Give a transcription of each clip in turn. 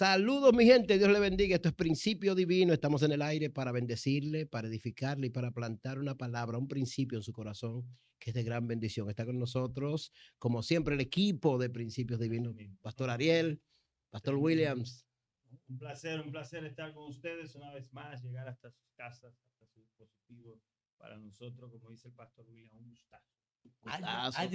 Saludos, mi gente, Dios le bendiga. Esto es Principio Divino. Estamos en el aire para bendecirle, para edificarle y para plantar una palabra, un principio en su corazón que es de gran bendición. Está con nosotros, como siempre, el equipo de Principios Divinos. Pastor Ariel, Pastor Williams. Un placer estar con ustedes una vez más, llegar hasta sus casas, hasta sus dispositivos. Para nosotros, como dice el Pastor William, un gustazo. Ay,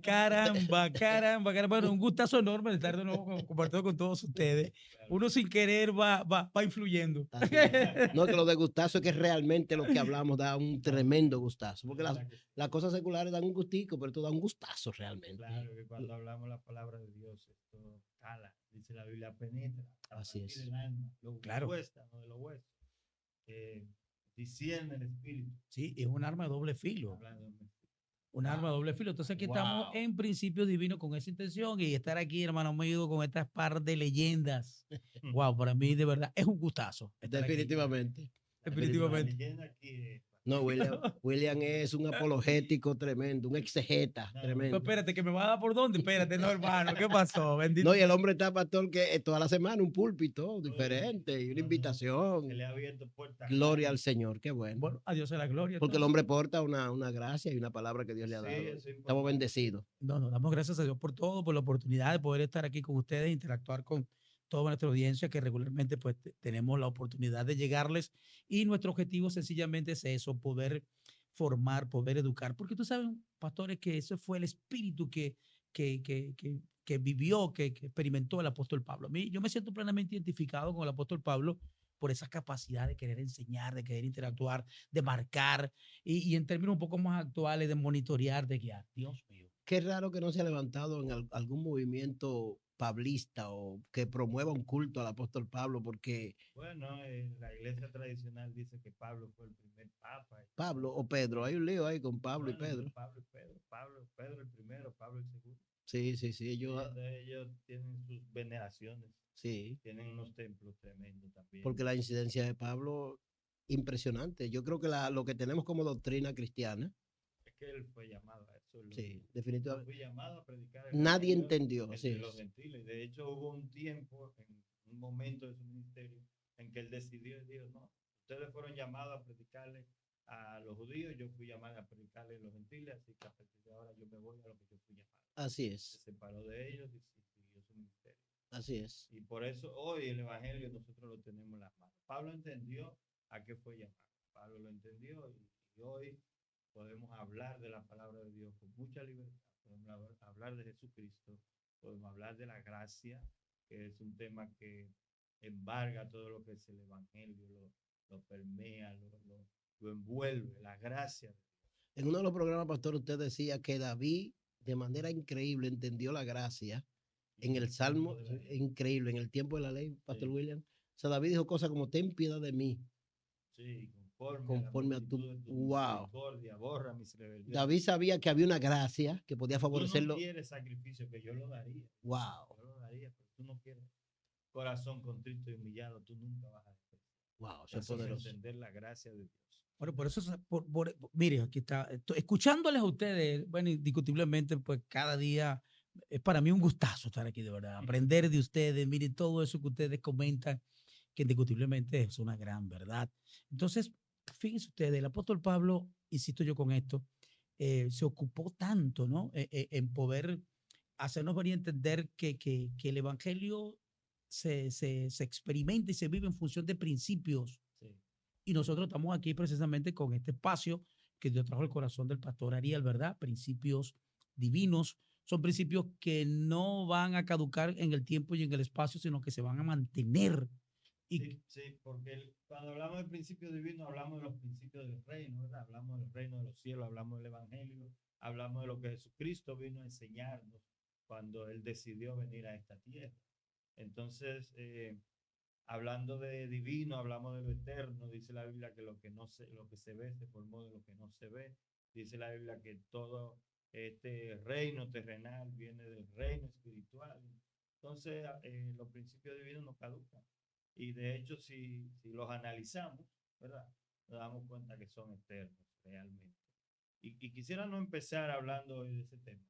caramba, caramba, caramba. Bueno, un gustazo enorme de estar de nuevo compartiendo con todos ustedes. Claro. Uno sin querer va influyendo. Así es. No, que lo de gustazo es que realmente lo que hablamos da un tremendo gustazo. Porque las cosas seculares dan un gustico, pero esto da un gustazo realmente. Claro, que cuando hablamos la palabra de Dios, esto cala, dice la Biblia, penetra. Así es. El alma, lo Claro. cuesta, no de los huesos. Discierne el espíritu. Sí, es un arma de doble filo. Hablando de Un arma de doble filo. Entonces aquí estamos en Principio Divino con esa intención y estar aquí, hermano mío, con estas par de leyendas. Wow, para mí de verdad es un gustazo. estar aquí. Definitivamente. Definitivamente. La leyenda aquí No, William es un apologético tremendo, un exegeta Pues tremendo. espérate, que me va a dar por dónde. Espérate, no, hermano, ¿qué pasó? Bendito. No, y el hombre está, pastor, que toda la semana un púlpito diferente y una invitación. Se le ha abierto puertas. Gloria al Señor, qué bueno. Bueno, a Dios sea la gloria. Porque el hombre porta una gracia y una palabra que Dios le ha dado. Estamos bendecidos. No, damos gracias a Dios por todo, por la oportunidad de poder estar aquí con ustedes, interactuar con toda nuestra audiencia, que regularmente pues tenemos la oportunidad de llegarles, y nuestro objetivo sencillamente es eso, poder formar, poder educar, porque tú sabes, pastores, que eso fue el espíritu que vivió, que experimentó el apóstol Pablo. A mí, yo me siento plenamente identificado con el apóstol Pablo por esa capacidad de querer enseñar, de querer interactuar, de marcar, y en términos un poco más actuales, de monitorear, de guiar. Dios mío. Qué raro que no se ha levantado en algún movimiento pablista o que promueva un culto al apóstol Pablo, porque... Bueno, la iglesia tradicional dice que Pablo fue el primer papa. Pablo o Pedro, hay un lío ahí con Pablo y Pedro. Pablo y Pedro. Pedro el primero, Pablo el segundo. Sí, ellos tienen sus veneraciones. Sí. Tienen unos templos tremendos también. Porque la incidencia de Pablo, impresionante. Yo creo que lo que tenemos como doctrina cristiana. Es que él fue llamado a eso. Sí, definitivamente. Fue llamado a predicar. Nadie entendió. Entre los gentiles. De hecho, hubo un tiempo, en un momento de su ministerio, en que él decidió y dijo, no, ustedes fueron llamados a predicarle a los judíos, yo fui llamado a predicarle a los gentiles, así que a partir de ahora yo me voy a lo que yo fui llamado. Así es. Se separó de ellos y siguió su ministerio. Así es. Y por eso hoy el evangelio nosotros lo tenemos en las manos. Pablo entendió a qué fue llamado. Pablo lo entendió y hoy podemos hablar de la palabra de Dios con mucha libertad. Podemos hablar de Jesucristo. Podemos hablar de la gracia, que es un tema que embarga todo lo que es el evangelio, lo permea, lo envuelve, la gracia. En uno de los programas, pastor, usted decía que David, de manera increíble, entendió la gracia en el Salmo, increíble, en el tiempo de la ley, pastor William. O sea, David dijo cosas como, ten piedad de mí. Sí, conforme a tu wow. Borra mis rebeliones. David sabía que había una gracia que podía favorecerlo. Tú no quieres sacrificio, que yo lo daría. Wow. Yo lo daría, pero tú no quieres corazón contrito y humillado, tú nunca vas a hacer. Wow, eso es poderoso. Entender la gracia de Dios. Bueno, por eso, mire, aquí está, escuchándoles a ustedes, bueno, indiscutiblemente, pues cada día es para mí un gustazo estar aquí, de verdad, aprender de ustedes, miren todo eso que ustedes comentan, que indiscutiblemente es una gran verdad. Entonces, fíjense ustedes, el apóstol Pablo, insisto yo con esto, se ocupó tanto, ¿no? En poder hacernos venir a entender que el evangelio se experimenta y se vive en función de principios. Sí. Y nosotros estamos aquí precisamente con este espacio que Dios trajo al corazón del pastor Ariel, ¿verdad? Principios divinos. Son principios que no van a caducar en el tiempo y en el espacio, sino que se van a mantener. Sí, porque cuando hablamos de principios divinos, hablamos de los principios del reino, ¿verdad? Hablamos del reino de los cielos, hablamos del evangelio, hablamos de lo que Jesucristo vino a enseñarnos cuando Él decidió venir a esta tierra. Entonces, hablando de divino, hablamos de lo eterno. Dice la Biblia que lo que se ve se formó de lo que no se ve. Dice la Biblia que todo este reino terrenal viene del reino espiritual. Entonces, los principios divinos no caducan. Y de hecho, si los analizamos, ¿verdad? Nos damos cuenta que son eternos realmente. Y quisiera no empezar hablando de ese tema,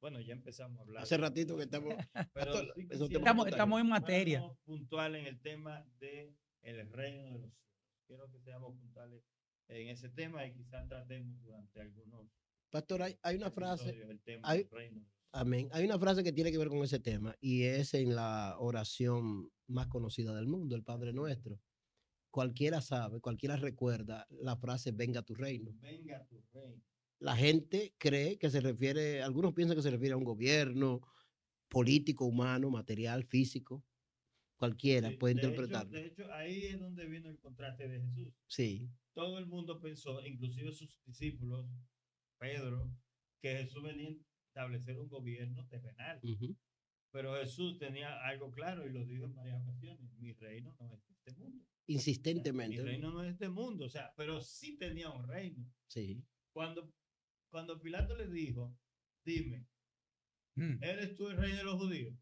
Bueno, ya empezamos a hablar. Hace ratito que estamos. Pero Pastor, sí esos quisiera temas Estamos en materia. ponernos puntual en el tema de el reino de los cielos. Quiero que seamos puntuales en ese tema y quizás tratemos durante algunos Pastor, hay una frase, episodios el tema hay, del reino. amén, hay una frase que tiene que ver con ese tema y es en la oración más conocida del mundo, el Padre Nuestro. Cualquiera sabe, cualquiera recuerda la frase venga a tu reino. Venga tu reino. La gente cree que se refiere, algunos piensan que se refiere a un gobierno político, humano, material, físico. Cualquiera Sí, puede interpretarlo. de hecho, ahí es donde vino el contraste de Jesús. Sí. Todo el mundo pensó, inclusive sus discípulos, Pedro, que Jesús venía a establecer un gobierno terrenal. Ujú. Pero Jesús tenía algo claro y lo dijo en varias ocasiones: mi reino no es de este mundo. Mi Insistentemente. reino no es de este mundo, o sea, pero sí tenía un reino. Sí. Cuando Pilato le dijo, dime, Mm. ¿eres tú el rey de los judíos?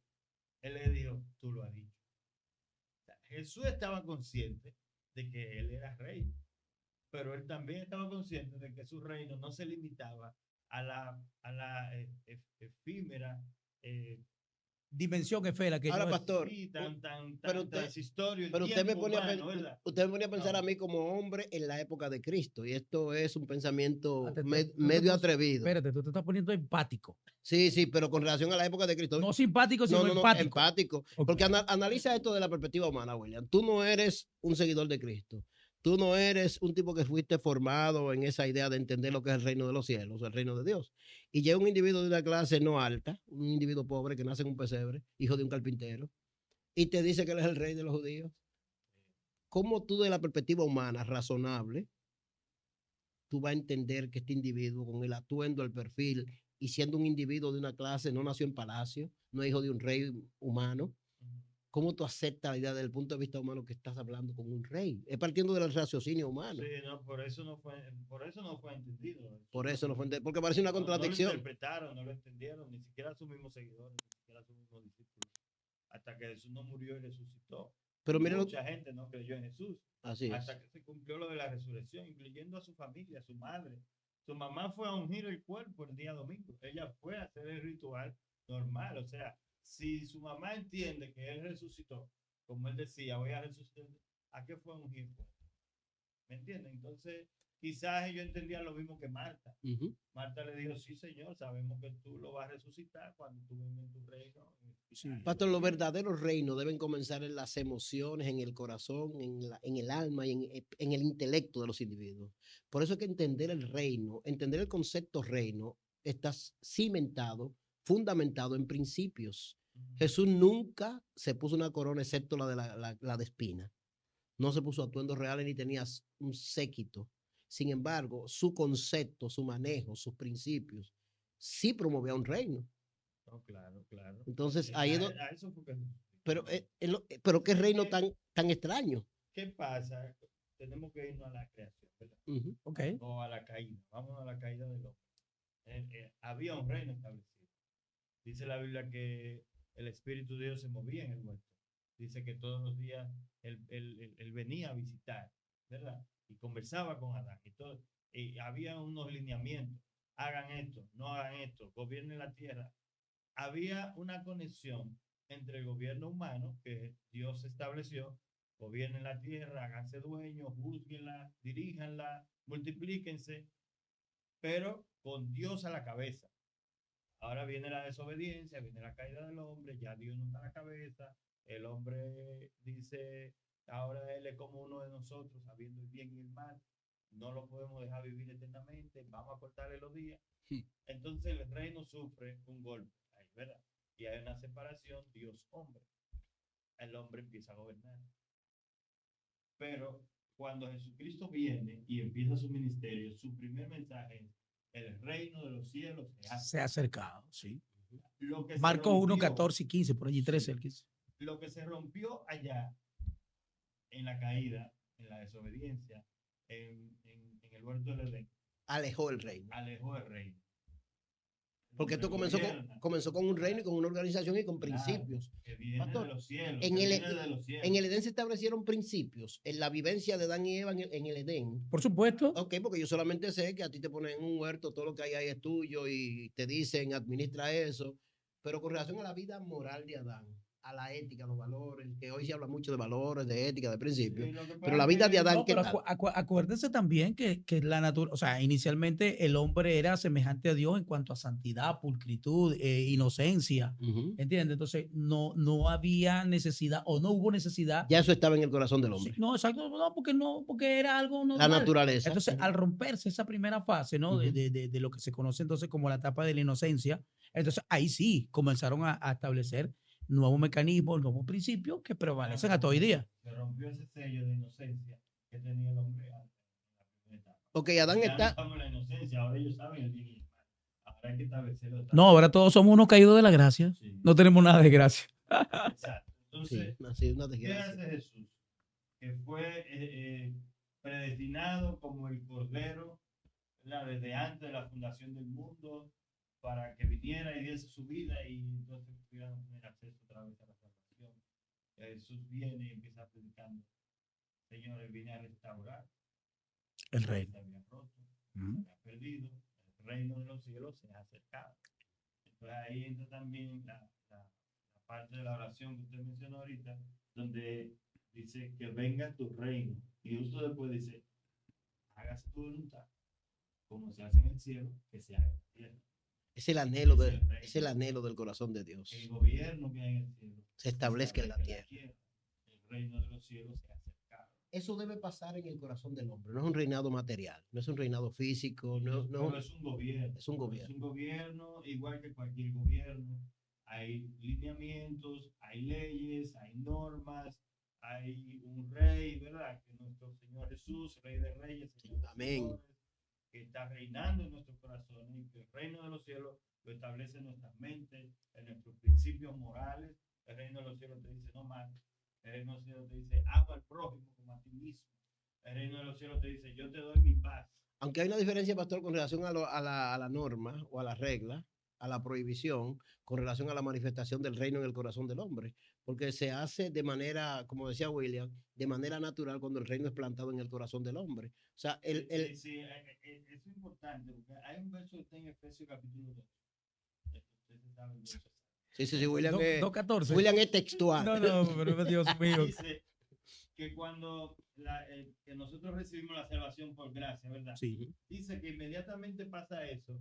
Él le dijo, tú lo has dicho. O sea, Jesús estaba consciente de que él era rey, pero él también estaba consciente de que su reino no se limitaba a la efímera Dimensión esfera que Ahora, no es. pastor, sí, tan pero usted, transistorio, el pero usted me tiempo pone a, humano, ¿verdad? usted me pone a pensar No. a mí como hombre en la época de Cristo y esto es un pensamiento Tú medio atrevido. Espérate, tú te estás poniendo empático. Sí, sí, pero con relación a la época de Cristo. No simpático, sino No, empático. empático. Ok. Porque analiza esto de la perspectiva humana, William. Tú no eres un seguidor de Cristo. Tú no eres un tipo que fuiste formado en esa idea de entender lo que es el reino de los cielos, el reino de Dios. Y llega un individuo de una clase no alta, un individuo pobre que nace en un pesebre, hijo de un carpintero, y te dice que él es el rey de los judíos. ¿Cómo tú, de la perspectiva humana, razonable, tú vas a entender que este individuo, con el atuendo, el perfil, y siendo un individuo de una clase, no nació en palacio, no es hijo de un rey humano? ¿Cómo tú aceptas la idea desde el punto de vista humano que estás hablando con un rey? Es partiendo del raciocinio humano. Sí, no, por eso no fue entendido. Por eso no fue porque parece una No lo contradicción. interpretaron, no lo entendieron, ni siquiera sus mismos seguidores, ni siquiera sus mismos discípulos. Hasta que Jesús no murió y resucitó. Pero mire Mucha gente no creyó en Jesús. Así es. Hasta que se cumplió lo de la resurrección, incluyendo a su familia, a su madre. Su mamá fue a ungir el cuerpo el día domingo. Ella fue a hacer el ritual normal. O sea, si su mamá entiende que él resucitó, como él decía, voy a resucitar, ¿a qué fue a ungir? ¿Me entienden? Entonces, quizás ellos entendían lo mismo que Marta. Marta le dijo, sí, Señor, sabemos que tú lo vas a resucitar cuando tú vengas en tu reino. Sí. Pastor, los verdaderos reinos deben comenzar en las emociones, en el corazón, en el alma y en el intelecto de los individuos. Por eso hay que entender el reino, entender el concepto reino, está cimentado, fundamentado en principios. Jesús nunca se puso una corona excepto la de la de espina. No se puso atuendos reales ni tenía un séquito. Sin embargo, su concepto, su manejo, sus principios, sí promovía un reino. Oh, claro, claro. Entonces, ahí es a eso fue que... pero qué reino tan extraño. ¿Qué pasa? Tenemos que irnos a la creación, ¿verdad? Okay. O a la caída. Vamos a la caída del hombre. Había un reino establecido. Dice la Biblia que el Espíritu de Dios se movía en el huerto. Dice que todos los días él venía a visitar, ¿verdad? Y conversaba con Adán. Y había unos lineamientos. Hagan esto, no hagan esto, gobiernen la tierra. Había una conexión entre el gobierno humano que Dios estableció, gobiernen la tierra, háganse dueños, juzguenla, diríjanla, multiplíquense, pero con Dios a la cabeza. Ahora viene la desobediencia, viene la caída del hombre, ya Dios no está a la cabeza, el hombre dice, ahora él es como uno de nosotros, sabiendo el bien y el mal, no lo podemos dejar vivir eternamente, vamos a cortarle los días. Entonces el reino sufre un golpe, ahí, ¿verdad? Y hay una separación Dios-hombre. El hombre empieza a gobernar. Pero cuando Jesucristo viene y empieza su ministerio, su primer mensaje es: el reino de los cielos se ha acercado, sí. Marcos 1, 14 y 15, por allí 13 el 15. Lo que se rompió allá en la caída, en la desobediencia, en el huerto del Edén, alejó el reino. Alejó el reino. Porque esto hombre comenzó con un reino y con una organización y con Claro, principios. que viene Pastor, de los cielos, en que el, viene de los cielos. en el Edén se establecieron principios en la vivencia de Adán y Eva en el Edén. Por supuesto. Ok, porque yo solamente sé que a ti te ponen en un huerto, todo lo que hay ahí es tuyo y te dicen administra eso, pero con relación a la vida moral de Adán, a la ética, a los valores, que hoy se habla mucho de valores, de ética, de principios, Sí, lo que pero pasa la es vida de que Adán, No, ¿qué pero tal? acuérdense también que la naturaleza, o sea, inicialmente el hombre era semejante a Dios en cuanto a santidad, pulcritud, inocencia, Ujú. ¿entiendes? Entonces no había necesidad o no hubo necesidad. Ya eso estaba en el corazón del Sí, hombre. no, exacto, no, porque era algo La normal. naturaleza. Entonces, Ujú. al romperse esa primera fase, ¿no? Ujú. De lo que se conoce entonces como la etapa de la inocencia, entonces ahí sí comenzaron a establecer nuevos mecanismos, nuevos principios que prevalecen hasta hoy día. se rompió ese sello de inocencia que tenía el hombre antes en la primera etapa. Ok, Adán Ya no está, estamos en la inocencia, ahora ellos saben el bien y el mal. Ahora hay que establecerlo. No, ahora todos somos unos caídos de la gracia. Sí, No tenemos nada de gracia. exacto. sí, Entonces, nació una ¿qué desgracia. hace Jesús? Que fue predestinado como el Cordero, ¿verdad? Desde antes de la fundación del mundo, para que viniera y diese su vida y entonces pudiéramos tener acceso otra vez a la salvación. Jesús viene y empieza predicando: Señores, vine a restaurar El lo que rey. se había roto, se Ujú. había perdido, el reino de los cielos se ha acercado. Entonces ahí entra también la parte de la oración que usted mencionó ahorita, donde dice que venga tu reino. Y justo después dice: hágase tu voluntad, como se hace en el cielo, que se haga en la tierra. Es el anhelo, Es el reino. es el anhelo del corazón de Dios. El gobierno que hay en el cielo Se establezca en la tierra. El reino de los cielos se ha acercado. Eso debe pasar en el corazón del hombre. No es un reinado material, no es un reinado físico, Pero es un gobierno. es un gobierno. Es un gobierno igual que cualquier gobierno. Hay lineamientos, hay leyes, hay normas, hay un rey, ¿verdad? Que nuestro Señor Jesús, Rey de Reyes, Señor de Amén. Señores, que está reinando en nuestros corazones y que el reino de los cielos lo establece en nuestras mentes, en nuestros principios morales. El reino de los cielos te dice: no mates. El reino de los cielos te dice: ama al prójimo como a ti mismo. El reino de los cielos te dice: yo te doy mi paz. Aunque hay una diferencia, pastor, con relación a la norma o a la regla, a la prohibición, con relación a la manifestación del reino en el corazón del hombre, porque se hace de manera, como decía William, de manera natural cuando el reino es plantado en el corazón del hombre. O sea, Sí, es importante, porque hay un verso que está en Efesios capítulo 2. Ustedes saben el verso. sí, William, 2:14. William es textual. No, pero Dios mío. Dice que cuando que nosotros recibimos la salvación por gracia, ¿verdad? Sí. Dice que inmediatamente pasa eso.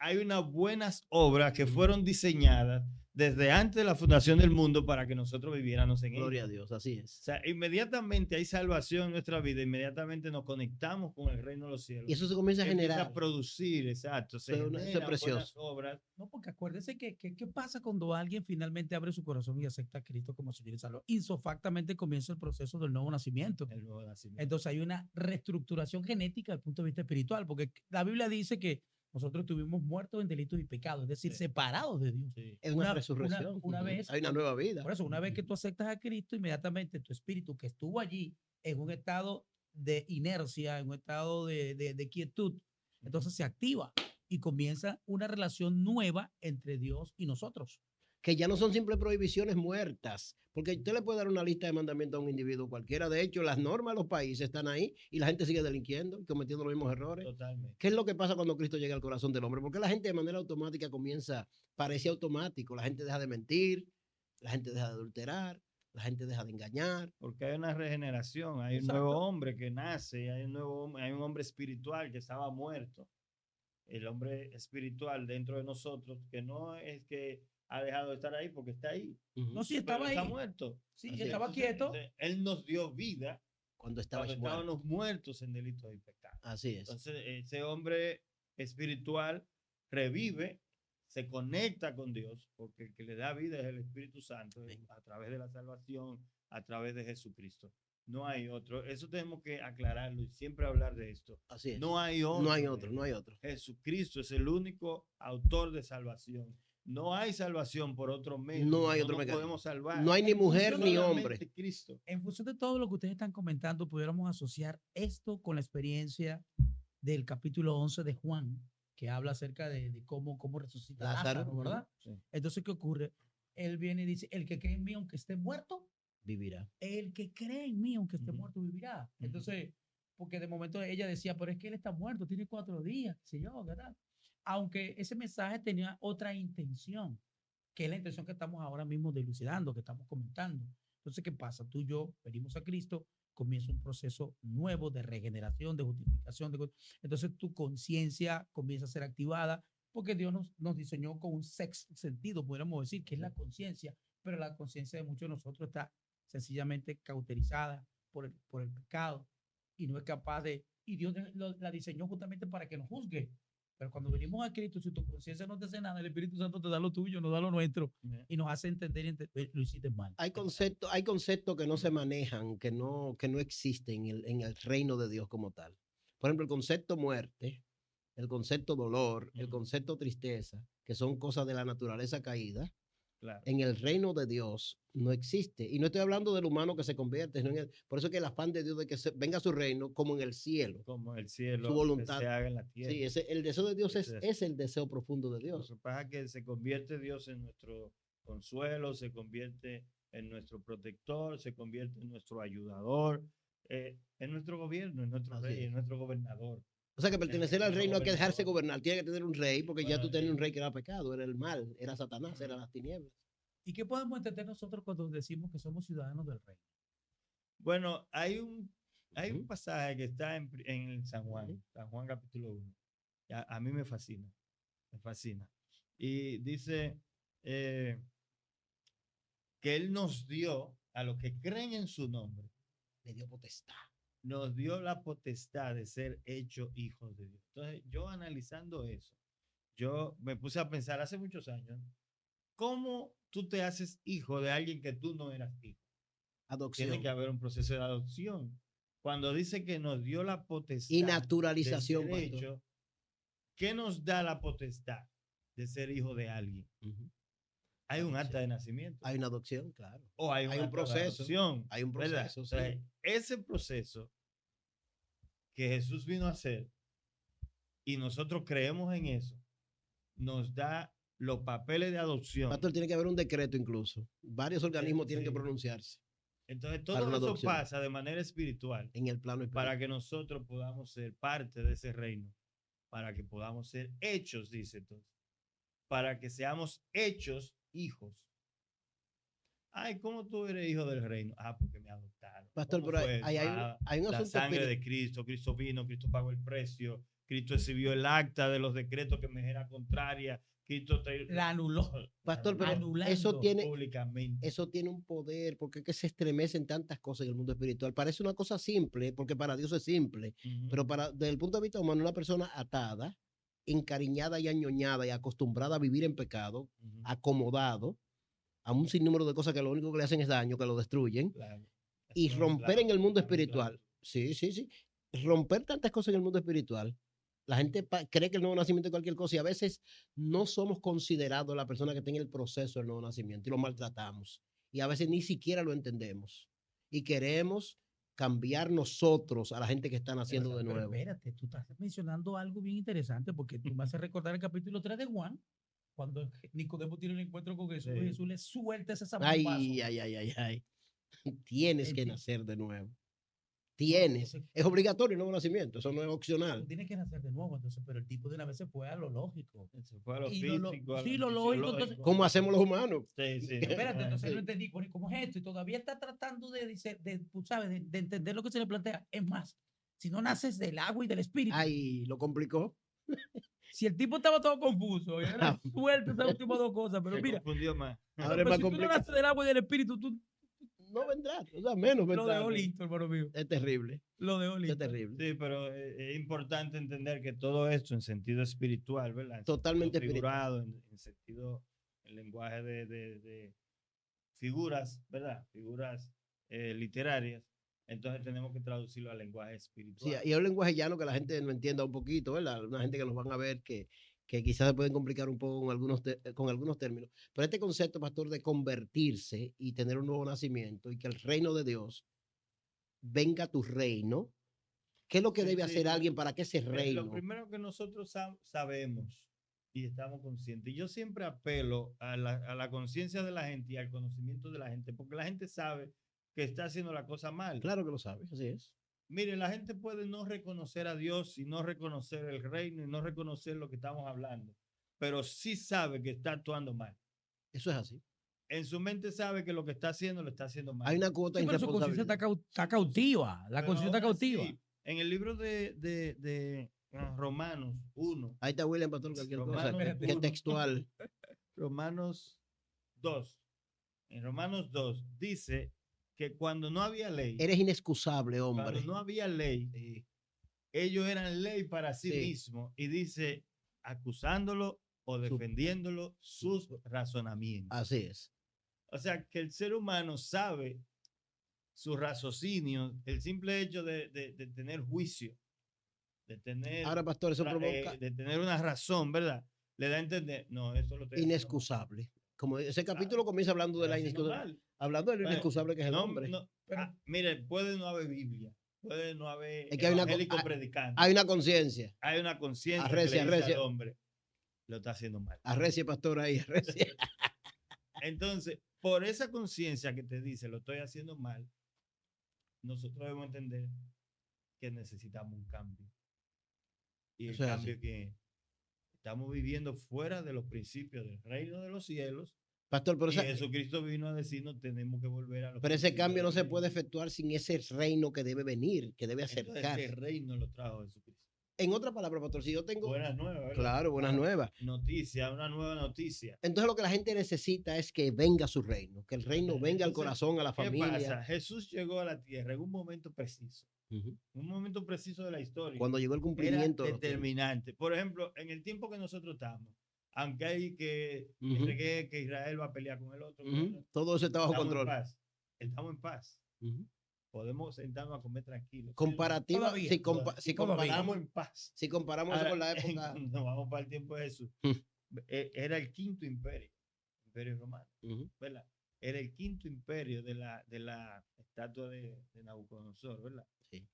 Hay unas buenas obras que fueron diseñadas desde antes de la fundación del mundo para que nosotros viviéramos en Gloria a ella. Dios, así es. O sea, inmediatamente hay salvación en nuestra vida, inmediatamente nos conectamos con el reino de los cielos. Y eso se comienza a Empieza generar. a producir, exacto. Se Eso es generan precioso. buenas obras. No, porque acuérdese ¿qué pasa cuando alguien finalmente abre su corazón y acepta a Cristo como Señor y Salvador? Isofactamente comienza el proceso del nuevo nacimiento. El nuevo nacimiento. Entonces hay una reestructuración genética desde el punto de vista espiritual, porque la Biblia dice que nosotros estuvimos muertos en delitos y pecados, es decir, Sí. separados de Dios. Sí. Es una resurrección. Una vez, hay una nueva vida. por eso, una vez que tú aceptas a Cristo, inmediatamente tu espíritu que estuvo allí en un estado de inercia, en un estado de quietud, entonces se activa y comienza una relación nueva entre Dios y nosotros. Que ya no son simples prohibiciones muertas, porque usted le puede dar una lista de mandamientos a un individuo cualquiera. De hecho, las normas de los países están ahí y la gente sigue delinquiendo y cometiendo los mismos errores. Totalmente. ¿Qué es lo que pasa cuando Cristo llega al corazón del hombre? Porque la gente de manera automática parece automático. La gente deja de mentir, la gente deja de adulterar, la gente deja de engañar. Porque hay una regeneración, hay Exacto. un nuevo hombre que nace, hay un hombre espiritual que estaba muerto. El hombre espiritual dentro de nosotros, que no es que ha dejado de estar ahí porque está ahí. No, sí, estaba pero está ahí. muerto. Sí, Así estaba Entonces, quieto. Él nos dio vida Cuando cuando estábamos muertos en delitos y pecados. Así es. Entonces, ese hombre espiritual revive, se conecta con Dios, porque el que le da vida es el Espíritu Santo, a través de la salvación, a través de Jesucristo. No hay otro. Eso tenemos que aclararlo y siempre hablar de esto. Así es. No hay otro. No hay otro, no hay otro. Jesucristo es el único autor de salvación. No hay salvación por otro medio. No hay otro nos mecanismo. podemos salvar. No hay ni mujer ni Solamente hombre. Cristo. En función de todo lo que ustedes están comentando, pudiéramos asociar esto con la experiencia del capítulo 11 de Juan, que habla acerca de cómo resucita Lázaro, Lázaro, ¿verdad? Sí. Entonces, ¿qué ocurre? Él viene y dice, el que cree en mí, aunque esté muerto, vivirá. el que cree en mí, aunque esté Ujú. muerto, vivirá. Ujú. Entonces, porque de momento ella decía, pero es que él está muerto, tiene 4 días, qué sé yo, ¿verdad? Aunque ese mensaje tenía otra intención, que es la intención que estamos ahora mismo dilucidando, que estamos comentando. Entonces, ¿qué pasa? Tú y yo venimos a Cristo, comienza un proceso nuevo de regeneración, de justificación. Entonces, tu conciencia comienza a ser activada porque Dios nos diseñó con un sexto sentido, podríamos decir, que es la conciencia, pero la conciencia de muchos de nosotros está sencillamente cauterizada por el pecado y no es capaz de, y Dios la diseñó justamente para que nos juzgue. Pero cuando venimos a Cristo, si tu conciencia no te hace nada, el Espíritu Santo te da lo tuyo, nos da lo nuestro y nos hace entender lo hiciste mal. Hay conceptos que no se manejan, que no existen en el reino de Dios como tal. Por ejemplo, el concepto muerte, el concepto dolor, el concepto tristeza, que son cosas de la naturaleza caída, Claro. en el reino de Dios no existe. Y no estoy hablando del humano que se convierte, sino por eso es que el afán de Dios de que venga su reino como en el cielo, Como el su cielo que voluntad. se haga en la tierra. Sí, el deseo de Dios Ese es el deseo profundo de Lo Dios. que pasa es que se convierte Dios en nuestro consuelo, se convierte en nuestro protector, se convierte en nuestro ayudador, en nuestro gobierno, en nuestro Así rey, es. en nuestro gobernador. O sea que pertenecer al Nuestro reino hay que dejarse gobernador. gobernar, tiene que tener un rey, porque ya Bueno, tú tenías un rey que era pecado, era el mal, era Satanás, era las tinieblas. ¿Y qué podemos entender nosotros cuando decimos que somos ciudadanos del reino? Bueno, hay un Ujú. pasaje que está en San Ujú. Juan, San Juan capítulo 1. A mí me fascina, me fascina. Y dice que Él nos dio, a los que creen en su nombre, Le dio potestad. nos dio la potestad de ser hechos hijos de Dios. Entonces, yo analizando eso, yo me puse a pensar hace muchos años, ¿cómo tú te haces hijo de alguien que tú no eras hijo? Adopción. Tiene que haber un proceso de adopción. Cuando dice que nos dio la potestad Y de naturalización, ser pastor. hecho, ¿qué nos da la potestad de ser hijo de alguien? Ujú. Hay un acta Adopción. de nacimiento Hay una adopción, claro. o hay un Hay un acta de proceso. adopción, Hay un ¿verdad? proceso, sí. Entonces, ese proceso que Jesús vino a hacer y nosotros creemos en eso, nos da los papeles de adopción. Pastor, tiene que haber un decreto incluso. Varios organismos tienen que Sí. pronunciarse Entonces, para todo una eso adopción pasa de manera espiritual en el plano espiritual. para que nosotros podamos ser parte de ese reino, para que podamos ser hechos, dice entonces, para que seamos hechos hijos. Ay, ¿cómo tú eres hijo del reino? Ah, porque me adoptaron. Pastor, ¿Cómo pero fue eso? hay un La asunto sangre espiritual. de Cristo, Cristo vino, Cristo pagó el precio, Cristo exhibió el acta de los decretos que me era contraria, Cristo La anuló. Pastor, pero Anulando públicamente. eso tiene un poder, porque es que se estremecen tantas cosas en el mundo espiritual. Parece una cosa simple, porque para Dios es simple, pero desde el punto de vista humano, una persona atada, encariñada y añoñada y acostumbrada a vivir en pecado, acomodado a un sinnúmero de cosas que lo único que le hacen es daño, que lo destruyen, Claro. y romper en el mundo espiritual. Sí, sí, sí. Romper tantas cosas en el mundo espiritual. La gente cree que el nuevo nacimiento es cualquier cosa y a veces no somos considerados la persona que tiene el proceso del nuevo nacimiento y lo maltratamos. Y a veces ni siquiera lo entendemos. Y queremos cambiar nosotros a la gente que está naciendo de Pero nuevo. espérate, tú estás mencionando algo bien interesante porque tú me haces recordar el capítulo 3 de Juan, cuando Nicodemo tiene un encuentro con Jesús y Sí. Jesús le suelta ese zambumpazo. Ay, ay, ay, ay, ay. Tienes que Enti- nacer de nuevo. No, Tienes. entonces, Es obligatorio el nuevo nacimiento, eso no es tú opcional. tienes que nacer de nuevo, entonces, pero el tipo de una vez se fue a lo lógico. Se fue a lo Y físico, a sí, lo lo lógico, entonces, fisiológico. ¿Cómo hacemos los humanos? Sí, sí. espérate, entonces Sí. no entendí, ¿cómo es esto? Y todavía está tratando tú sabes, de entender lo que se le plantea. Es más, si no naces del agua y del espíritu. Ay, lo complicó. Si el tipo estaba todo confuso, y era suelta esas últimas dos cosas, pero Se mira, confundió más. Ahora es pero más si tú no complicado. naces del agua y del espíritu, tú No vendrá, o sea, menos lo vendrá. dejó listo, hermano mío. Es terrible, Lo dejó es listo. terrible. Sí, pero es importante entender que todo esto en sentido espiritual, ¿verdad? En Totalmente sentido espiritual. figurado, en sentido, en lenguaje de figuras, ¿verdad? Figuras literarias. Entonces tenemos que traducirlo al lenguaje Sí, espiritual. y es un lenguaje llano que la gente no entienda un poquito, ¿verdad? Una gente que nos van a ver que quizás se pueden complicar un poco con algunos términos. Pero este concepto, pastor, de convertirse y tener un nuevo nacimiento y que el reino de Dios venga a tu reino, ¿Qué es lo que Sí, debe sí, hacer alguien para que ese Lo reino? primero que nosotros sabemos y estamos conscientes, y yo siempre apelo a la conciencia de la gente y al conocimiento de la gente, porque la gente sabe que está haciendo la cosa mal. Claro que lo sabes, así es. Mire, la gente puede no reconocer a Dios y no reconocer el reino y no reconocer lo que estamos hablando, pero sí sabe que está actuando mal. Eso es así. En su mente sabe que lo que está haciendo lo está haciendo mal. Hay una cuota Sí, de pero su conciencia irresponsabilidad. está cautiva. La Pero conciencia está aún cautiva. así, en el libro de Romanos 1, Ahí está William Pastor, cualquier cosa. Romanos Que 1, textual. Romanos 2. En Romanos 2 dice que cuando no había ley, Eres inexcusable, cuando hombre. no había ley, Sí. ellos eran ley para sí Sí. mismos. Y dice, acusándolo o defendiéndolo sus razonamientos. Así es. O sea, que el ser humano sabe su raciocinio, el simple hecho de tener juicio, de tener, Ahora, pastor, eso provoca de tener una razón, ¿verdad? Le da a entender, no, esto lo estoy haciendo mal. inexcusable. Como ese capítulo comienza hablando de Estoy la haciendo inexcusable. mal. Hablando de lo Bueno, inexcusable que es el no, hombre. no, mire, puede no haber Biblia, puede no haber Es que hay una, evangélico hay, predicando. hay una conciencia. Hay una conciencia que Arrecia, le dice arrecia. al hombre, lo está haciendo mal. Arrecia, pastor, ahí, arrecia. Entonces, por esa conciencia que te dice, lo estoy haciendo mal, nosotros debemos entender que necesitamos un cambio. Y el Eso es cambio así. que estamos viviendo fuera de los principios del reino de los cielos. Pastor, Y Jesucristo vino a decirnos, tenemos que volver a los pero ese principios cambio no del se reino. puede efectuar sin ese reino que debe venir, que debe Entonces, acercar. ese reino lo trajo Jesucristo. En otras palabras, pastor, si yo tengo... Buenas nuevas, ¿verdad? Claro, buenas nuevas. Noticia, una nueva noticia. Entonces lo que la gente necesita es que venga su reino, que el reino venga al corazón, a la ¿Qué familia. pasa? Jesús llegó a la tierra en un momento preciso. Ujú. Un momento preciso de la historia. Cuando llegó el cumplimiento. Era determinante. Por ejemplo, en el tiempo que nosotros estamos, aunque hay que, Ujú. que Israel va a pelear con el otro, Ujú. Todo eso está bajo estamos control. en paz. Estamos en paz. Ujú. Podemos sentarnos a comer tranquilos. Comparativa, Todavía, si, todavía. Comparamos en paz. si comparamos eso Ahora, con la época. cuando vamos para el tiempo de Jesús, Mm. era el quinto imperio romano, Ujú. ¿verdad? Era el quinto imperio de la estatua de Nabucodonosor, ¿verdad? Sí.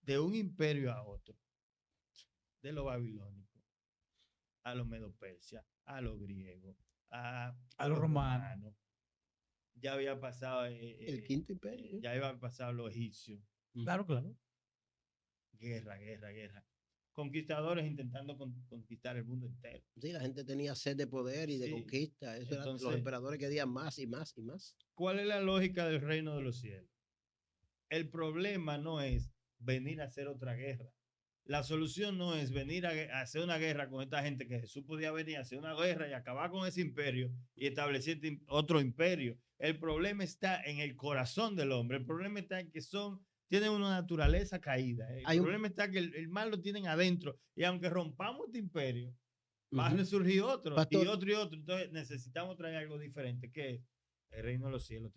De un imperio a otro, de los babilónicos, a los medo-persia, a los griegos, a los romanos. Ya había pasado El quinto imperio. ya habían pasado los egipcios. Claro, claro. Guerra. Conquistadores intentando conquistar el mundo entero. Sí, la gente tenía sed de poder y de Sí. conquista. Eso era, Entonces, los emperadores querían más y más y más. ¿cuál es la lógica del reino de los cielos? El problema no es venir a hacer otra guerra. La solución no es venir a hacer una guerra con esta gente, que Jesús podía venir a hacer una guerra y acabar con ese imperio y establecer otro imperio. El problema está en el corazón del hombre. El problema está en que tienen una naturaleza caída. El problema está que el mal lo tienen adentro. Y aunque rompamos este imperio, va a resurgir otro, Pastor, y otro y otro. Entonces necesitamos traer algo diferente, que es el reino de los cielos.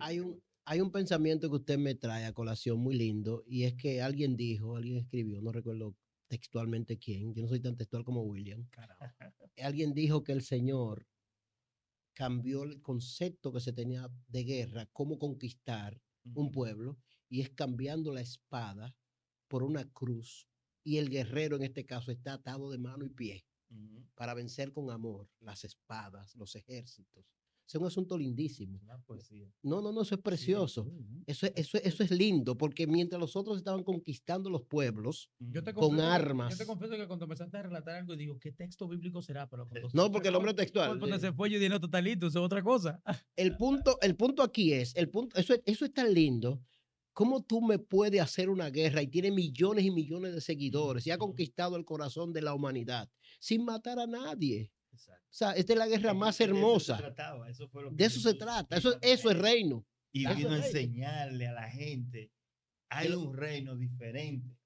Hay un pensamiento que usted me trae a colación muy lindo, y es que alguien escribió, no recuerdo textualmente quién, yo no soy tan textual como William. Alguien dijo que el Señor cambió el concepto que se tenía de guerra, cómo conquistar un pueblo, y es cambiando la espada por una cruz, y el guerrero en este caso está atado de mano y pie para vencer con amor las espadas, los ejércitos. Es un asunto lindísimo. Una poesía. No, eso es precioso. Sí. Eso es lindo, porque mientras los otros estaban conquistando los pueblos con Yo armas. te confieso que cuando empezaste a relatar algo, digo, ¿qué texto bíblico será? Pero No, porque el hombre textual. Cuando se fue, yo dije, no, totalito, eso es otra cosa. El punto aquí es, eso es tan lindo. ¿Cómo tú me puedes hacer una guerra y tiene millones y millones de seguidores y ha conquistado el corazón de la humanidad sin matar a nadie? Exacto. O sea, esta es la guerra más hermosa. De eso se trata. Eso es reino. Y Eso vino a es reino. enseñarle a la gente, hay un reino diferente,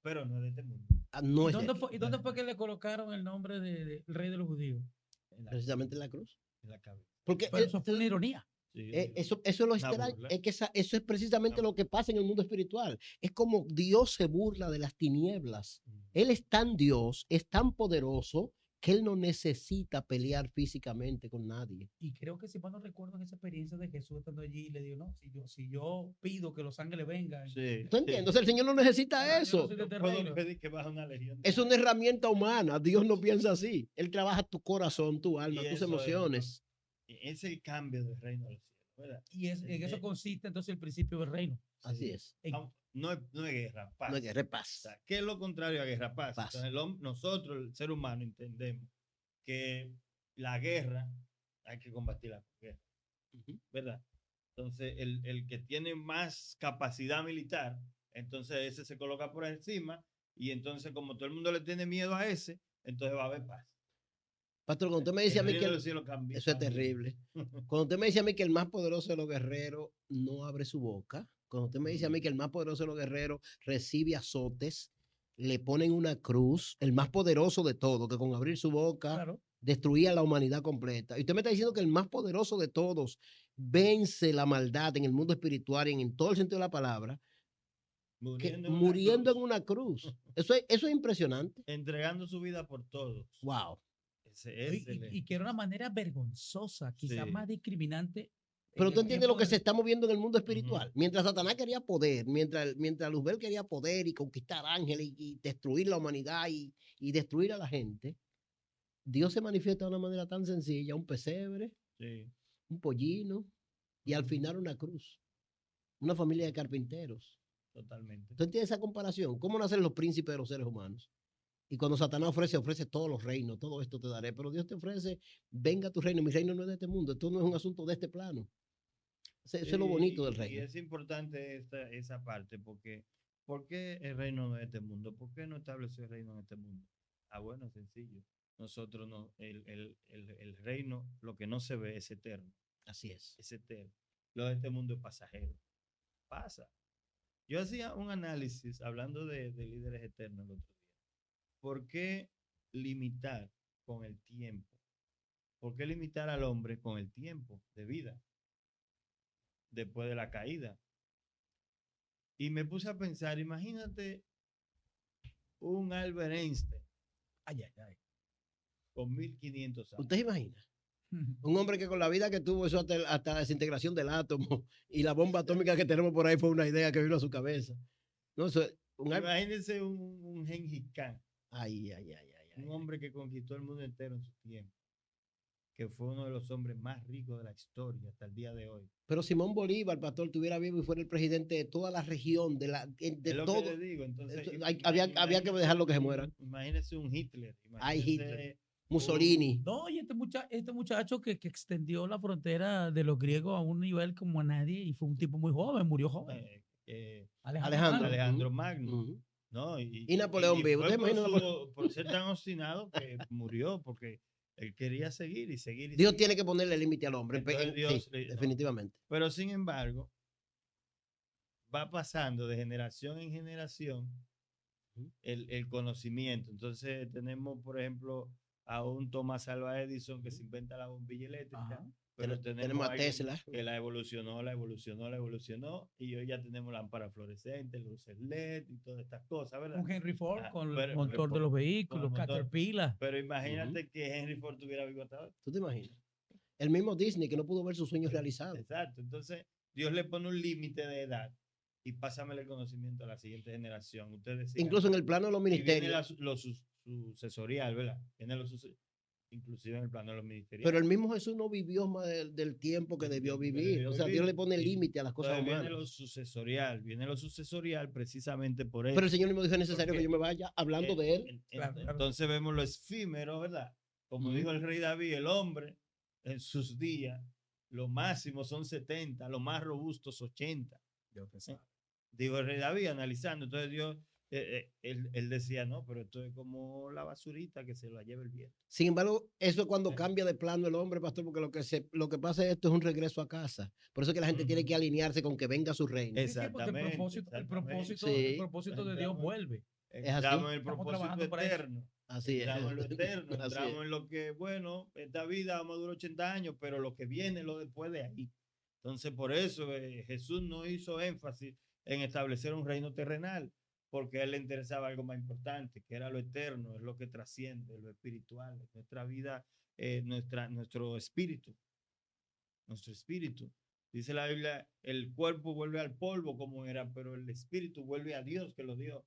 pero no de este mundo. No ¿Y es de dónde, aquí. dónde fue que le colocaron el nombre de rey de los judíos? Precisamente en la cruz. En la cabeza. Porque Pero eso fue una ironía. Sí, eso es lo una extraño. burla. Es que eso es precisamente lo que pasa en el mundo espiritual. Es como Dios se burla de las tinieblas. Él es tan Dios, es tan poderoso, que él no necesita pelear físicamente con nadie. Y creo que si mal no recuerdo en esa experiencia de Jesús estando allí, le digo, no, si yo pido que los ángeles vengan, Sí, ¿Tú entiendes? O sea, el Señor no necesita yo no eso. soy de este puedo reino. pedir que baje una legión. Es una herramienta humana. Dios no piensa así. Él trabaja tu corazón, tu alma, Y tus eso es, emociones. es el cambio del reino de los cielos, ¿verdad? Y en eso consiste entonces el principio del reino. Así Sí. es. No es guerra, paz. No hay guerra, es O paz. sea, ¿qué es lo contrario a guerra? Paz. Paz. Entonces, nosotros, el ser humano, entendemos que la guerra hay que combatirla con guerra, Ujú. ¿verdad? Entonces, el que tiene más capacidad militar, entonces ese se coloca por encima y entonces como todo el mundo le tiene miedo a ese, entonces va a haber paz. Pastor, cuando usted me dice a mí que eso es cambia. terrible. Cuando usted me dice a mí que el más poderoso de los guerreros no abre su boca, cuando usted me dice a mí que el más poderoso de los guerreros recibe azotes, le ponen una cruz, el más poderoso de todos, que con abrir su boca Claro. destruía la humanidad completa. Y usted me está diciendo que el más poderoso de todos vence la maldad en el mundo espiritual y en todo el sentido de la palabra, muriendo en una cruz. Eso es impresionante. Entregando su vida por todos. Wow. Y que era una manera vergonzosa, quizás Sí. más discriminante. Pero en tú el entiendes lo tiempo que de- se está moviendo en el mundo espiritual. Mientras Satanás quería poder, mientras Luzbel quería poder y conquistar ángeles y destruir la humanidad y destruir a la gente, Dios se manifiesta de una manera tan sencilla, un pesebre, Sí. un pollino y al final una cruz, una familia de carpinteros. Totalmente. ¿Tú entiendes esa comparación? ¿Cómo nacen los príncipes de los seres humanos? Y cuando Satanás ofrece todos los reinos, todo esto te daré, pero Dios te ofrece, venga tu reino, mi reino no es de este mundo, esto no es un asunto de este plano. Eso es lo bonito del Y reino. es importante esa parte porque ¿por qué el reino no es de este mundo? ¿Por qué no estableció el reino en este mundo? Ah, bueno, sencillo. Nosotros no, el reino, lo que no se ve es eterno, Así es. es eterno. Lo de este mundo es pasajero. Pasa. Yo hacía un análisis hablando de líderes eternos el otro día. ¿Por qué limitar con el tiempo? ¿Por qué limitar al hombre con el tiempo de vida después de la caída? Y me puse a pensar, imagínate un Albert Einstein Ay, ay, ay. con 1500 años. ¿Usted se imagina? Un hombre que con la vida que tuvo, eso hasta la desintegración del átomo y la bomba atómica que tenemos por ahí fue una idea que vino a su cabeza. No, Imagínense un Gengis Khan, Ay. un hombre que conquistó el mundo entero en su tiempo, que fue uno de los hombres más ricos de la historia hasta el día de hoy. Pero Simón Bolívar, pastor, estuviera vivo y fuera el presidente de toda la región, de Es lo todo. que le digo. Entonces, Había que dejarlo que se mueran. Imagínese un Hitler. Ay, imagínese Hitler. Mussolini. No, y este muchacho que extendió la frontera de los griegos a un nivel como a nadie y fue un tipo muy joven, murió joven. Alejandro Magno. Ujú. ¿No? Y Napoleón vivo. Fue ¿Usted imagina por ser tan obstinado que murió, porque él quería seguir y seguir. Dios tiene que ponerle límite al hombre. Entonces, Sí, Dios no. definitivamente. Pero sin embargo, va pasando de generación en generación el conocimiento. Entonces tenemos, por ejemplo, a un Thomas Alva Edison que se inventa la bombilla eléctrica. Ajá. Pero Tenemos a alguien Tesla. que la evolucionó, y hoy ya tenemos lámparas fluorescentes, luces LED y todas estas cosas, ¿verdad? Un Henry Ford con el pero- motor de los vehículos, con el motor. Caterpillar. Pero imagínate que Henry Ford tuviera vivo hasta hoy. ¿Tú te imaginas? El mismo Disney que no pudo ver sus sueños realizados. Exacto. Entonces, Dios le pone un límite de edad y pásamele el conocimiento a la siguiente generación. Ustedes sigan. Incluso en el plano de los Y viene ministerios. lo sucesorial, ¿verdad? Inclusive en el plano de los ministerios. Pero el mismo Jesús no vivió más del tiempo que debió vivir. O sea, Dios le pone límite a las cosas Entonces humanas. viene lo sucesorial precisamente por eso. Pero el Señor mismo dijo, es necesario que yo me vaya hablando de él. Claro. Entonces vemos lo efímero, ¿verdad? Como dijo el rey David, el hombre en sus días, lo máximo son 70, lo más robustos 80. Dijo el rey David analizando. Entonces Dios, él decía, no, pero esto es como la basurita que se la lleva el viento. Sin embargo, eso es cuando cambia de plano el hombre, pastor, porque lo que pasa es esto es un regreso a casa. Por eso es que la gente tiene que alinearse con que venga su reino. Exactamente. El propósito de Dios vuelve. Entramos en el Estamos propósito trabajando para eso. eterno. Así es. Entramos en lo eterno, Así entramos es. en lo que, bueno, esta vida vamos a durar 80 años, pero lo que viene es lo después de ahí. Entonces, por eso Jesús no hizo énfasis en establecer un reino terrenal, porque a él le interesaba algo más importante, que era lo eterno, es lo que trasciende, lo espiritual, nuestra vida, nuestro espíritu. Dice la Biblia, el cuerpo vuelve al polvo como era, pero el espíritu vuelve a Dios que lo dio.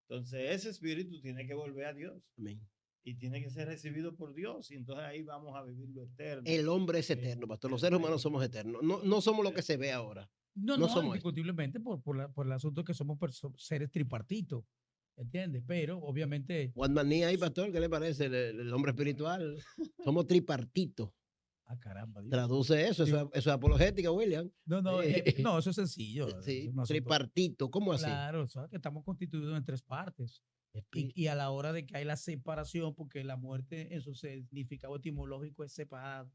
Entonces ese espíritu tiene que volver a Dios Amén. y tiene que ser recibido por Dios. Y entonces ahí vamos a vivir lo eterno. El hombre es Eh, eterno, pastor. el Los seres humanos reino. somos eternos. No, no somos lo que se ve ahora. No, No no, somos eso. indiscutiblemente por el asunto que somos seres tripartitos, ¿entiendes? Pero obviamente, Juan Maní ahí, pastor, ¿qué le parece? El hombre espiritual. Somos tripartitos. caramba, Dios. Traduce eso, Digo, eso es apologética, William. no, no, eso es sencillo. Sí, eso no es asunto- tripartito, ¿cómo así? Claro, sabes que estamos constituidos en tres partes. Y a la hora de que hay la separación, porque la muerte en su significado etimológico es separado.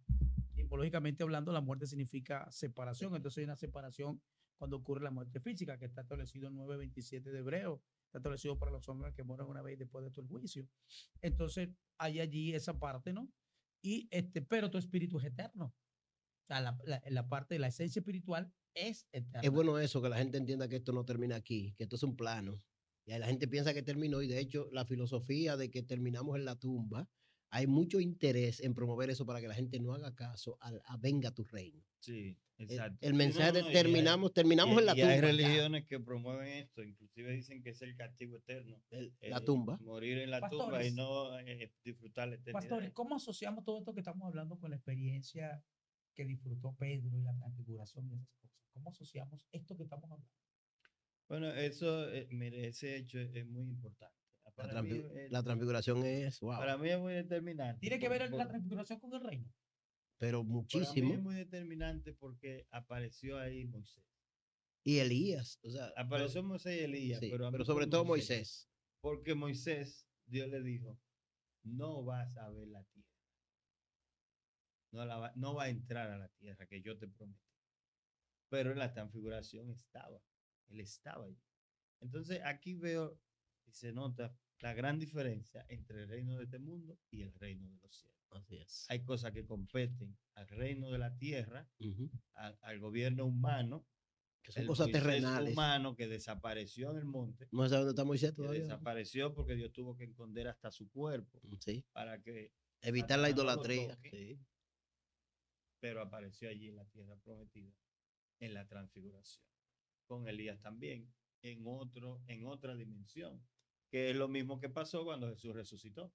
Etimológicamente hablando, la muerte significa separación. Entonces hay una separación cuando ocurre la muerte física, que está establecido en 9:27 de Hebreo. Está establecido para los hombres que mueren una vez después de todo el juicio. Entonces hay allí esa parte, ¿no? Pero tu espíritu es eterno. O sea, la parte de la esencia espiritual es eterna. Es bueno eso, que la gente entienda que esto no termina aquí, que esto es un plano. Y ahí la gente piensa que terminó, y de hecho la filosofía de que terminamos en la tumba, hay mucho interés en promover eso para que la gente no haga caso a venga tu reino. Sí, exacto. El Sí, mensaje no, de no, terminamos y en la tumba. hay ya. religiones que promueven esto, inclusive dicen que es el castigo eterno. La tumba. Morir en la tumba y Pastores. no disfrutar la eternidad. Pastores, ¿cómo asociamos todo esto que estamos hablando con la experiencia que disfrutó Pedro y la transfiguración y esas cosas? ¿Cómo asociamos esto que estamos hablando? Bueno, eso, mire, ese hecho es muy importante. La transfiguración es, wow, Para mí es muy determinante. ¿Tiene que ver la transfiguración con el reino? pero Para mí muchísimo. es muy determinante porque apareció ahí Moisés. Y Elías, o sea, Apareció Moisés y Elías, sí, pero, a mí pero sobre fue todo Moisés. Porque Moisés, Dios le dijo, no vas a ver la tierra. No va a entrar a la tierra que yo te prometí. Pero en la transfiguración estaba. Él estaba allí. Entonces aquí veo y se nota la gran diferencia entre el reino de este mundo y el reino de los cielos. Así es. Hay cosas que competen al reino de la tierra, Ujú. al gobierno humano, Que son el cosas Moisés terrenales. humano que desapareció en el monte, No se sabe dónde está Moisés que todavía. desapareció porque Dios tuvo que esconder hasta su cuerpo Sí. para que Evitar la Satanás no lo idolatría. toque, Sí. pero apareció allí en la tierra prometida, en la transfiguración, con Elías también, en otra dimensión, que es lo mismo que pasó cuando Jesús resucitó.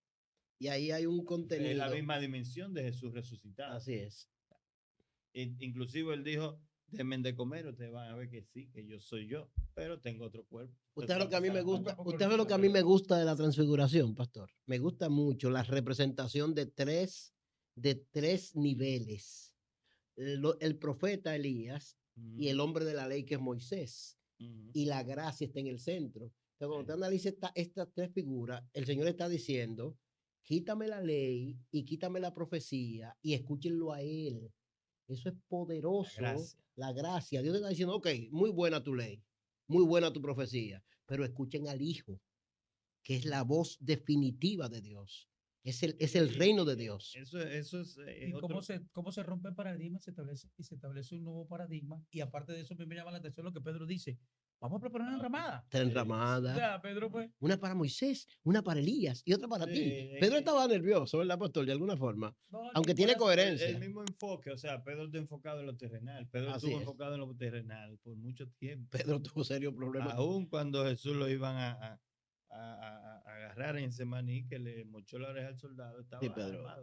Y ahí hay un Es contenido. la misma dimensión de Jesús resucitado. Así es. Inclusive él dijo, denme de comer, ustedes van a ver que sí, que yo soy yo, pero tengo otro cuerpo. Usted ve lo que a mí me gusta, poco usted ve lo que a mí pero- me gusta de la transfiguración, pastor. Me gusta mucho la representación de tres niveles. El profeta Elías y el hombre de la ley que es Moisés. Y la gracia está en el centro. Entonces, cuando usted analiza estas tres figuras, el Señor está diciendo, quítame la ley y quítame la profecía y escúchenlo a Él. Eso es poderoso. La gracia. Dios te está diciendo, ok, muy buena tu ley, muy buena tu profecía, pero escuchen al Hijo, que es la voz definitiva de Dios. Es el reino de Dios. Eso es ¿Y cómo se rompe el paradigma? Se establece un nuevo paradigma. Y aparte de eso, me llama la atención lo que Pedro dice. Vamos a preparar una enramada. Tres enramadas. O sea, Pedro, pues. Una para Moisés, una para Elías y otra para Sí, ti. Pedro estaba nervioso, ¿verdad, pastor? De alguna forma. No, Aunque tiene Nicolás, coherencia. el mismo enfoque, o sea, Pedro está enfocado en lo terrenal. Pedro Así estuvo es. enfocado en lo terrenal por mucho tiempo. Pedro tuvo serios problemas. Aún cuando Jesús lo iban a agarrar en Semaní, que le mochó la oreja al soldado, estaba Sí, Pedro. armado.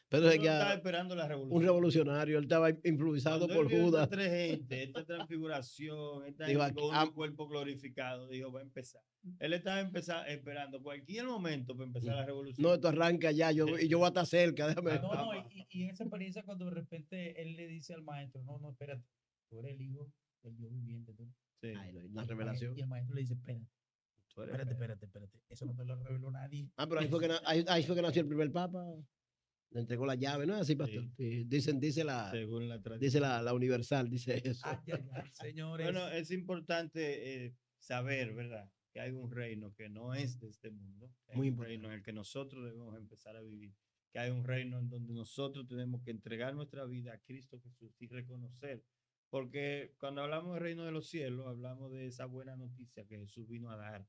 Pedro Estaba esperando la revolución. un revolucionario. Él estaba influenciado Cuando por él vio Judas. estas tres gente, esta transfiguración, esta Digo, gente aquí, con un cuerpo glorificado, dijo, va a empezar. Él estaba esperando cualquier momento para empezar la revolución. No, esto arranca ya, y yo voy a estar cerca, déjame. No, y en esa experiencia, cuando de repente él le dice al maestro, no, espérate, tú eres el hijo del Dios viviente. Tú. Sí. Ay, una revelación. Y el maestro le dice, espérate, Tú eres espérate. Eso no te lo reveló nadie. Pero ahí fue que nació el primer papa. Le entregó la llave, ¿no es así, pastor? Sí. Sí. Dice según la tradición. dice la universal, dice eso. Ay, señores. Bueno, es importante saber, ¿verdad? Que hay un reino que no es de este mundo. Hay Muy un importante. reino en el que nosotros debemos empezar a vivir. Que hay un reino en donde nosotros tenemos que entregar nuestra vida a Cristo Jesús y reconocer Porque cuando hablamos del reino de los cielos, hablamos de esa buena noticia que Jesús vino a dar.